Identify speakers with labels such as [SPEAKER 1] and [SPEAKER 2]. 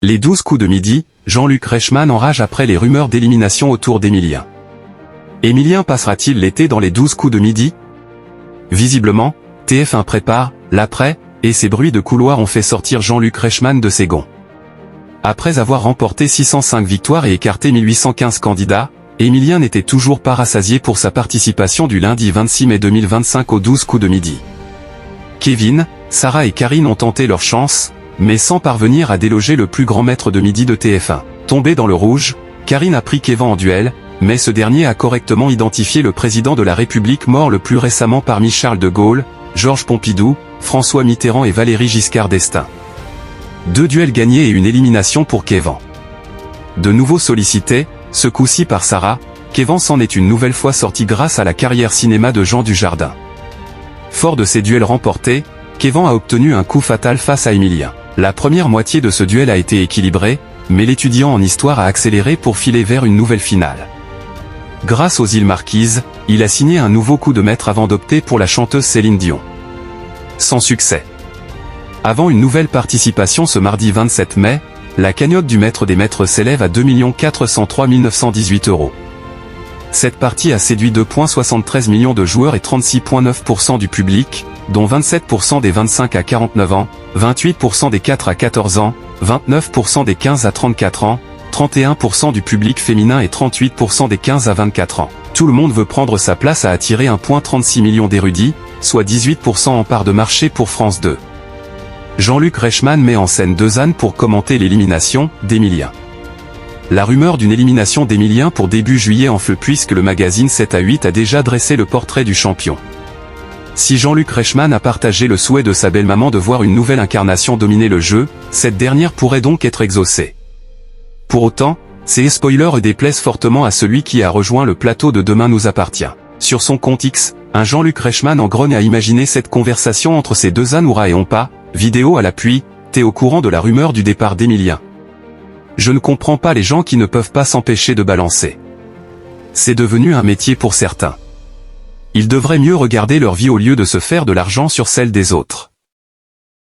[SPEAKER 1] Les 12 coups de midi, Jean-Luc Reichmann enrage après les rumeurs d'élimination autour d'Emilien. Emilien passera-t-il l'été dans les 12 coups de midi? Visiblement, TF1 prépare l'après, et ces bruits de couloir ont fait sortir Jean-Luc Reichmann de ses gonds. Après avoir remporté 605 victoires et écarté 1815 candidats, Emilien n'était toujours pas rassasié pour sa participation du lundi 26 mai 2025 aux 12 coups de midi. Kevin, Sarah et Karine ont tenté leur chance, mais sans parvenir à déloger le plus grand maître de midi de TF1. Tombée dans le rouge, Karine a pris Kevin en duel, mais ce dernier a correctement identifié le président de la République mort le plus récemment parmi Charles de Gaulle, Georges Pompidou, François Mitterrand et Valéry Giscard d'Estaing. 2 duels gagnés et une élimination pour Kevin. De nouveau sollicité, ce coup-ci par Sarah, Kevin s'en est une nouvelle fois sorti grâce à la carrière cinéma de Jean Dujardin. Fort de ces duels remportés, Kevin a obtenu un coup fatal face à Emilien. La première moitié de ce duel a été équilibrée, mais l'étudiant en histoire a accéléré pour filer vers une nouvelle finale. Grâce aux îles Marquises, il a signé un nouveau coup de maître avant d'opter pour la chanteuse Céline Dion. Sans succès. Avant une nouvelle participation ce mardi 27 mai, la cagnotte du maître des maîtres s'élève à 2 403 918 €. Cette partie a séduit 2,73 millions de joueurs et 36,9% du public, dont 27% des 25 à 49 ans, 28% des 4 à 14 ans, 29% des 15 à 34 ans, 31% du public féminin et 38% des 15 à 24 ans. Tout le monde veut prendre sa place à attirer 1,36 million d'érudits, soit 18% en part de marché pour France 2. Jean-Luc Reichmann met en scène 2 ânes pour commenter l'élimination d'Emilien. La rumeur d'une élimination d'Emilien pour début juillet enfle puisque le magazine 7 à 8 a déjà dressé le portrait du champion. Si Jean-Luc Reichmann a partagé le souhait de sa belle-maman de voir une nouvelle incarnation dominer le jeu, cette dernière pourrait donc être exaucée. Pour autant, ces spoilers déplaisent fortement à celui qui a rejoint le plateau de Demain nous appartient. Sur son compte X, un Jean-Luc Reichmann en grogne a imaginé cette conversation entre ces 2 ânes et on pas, vidéo à l'appui, t'es au courant de la rumeur du départ d'Emilien. Je ne comprends pas les gens qui ne peuvent pas s'empêcher de balancer. C'est devenu un métier pour certains. Ils devraient mieux regarder leur vie au lieu de se faire de l'argent sur celle des autres.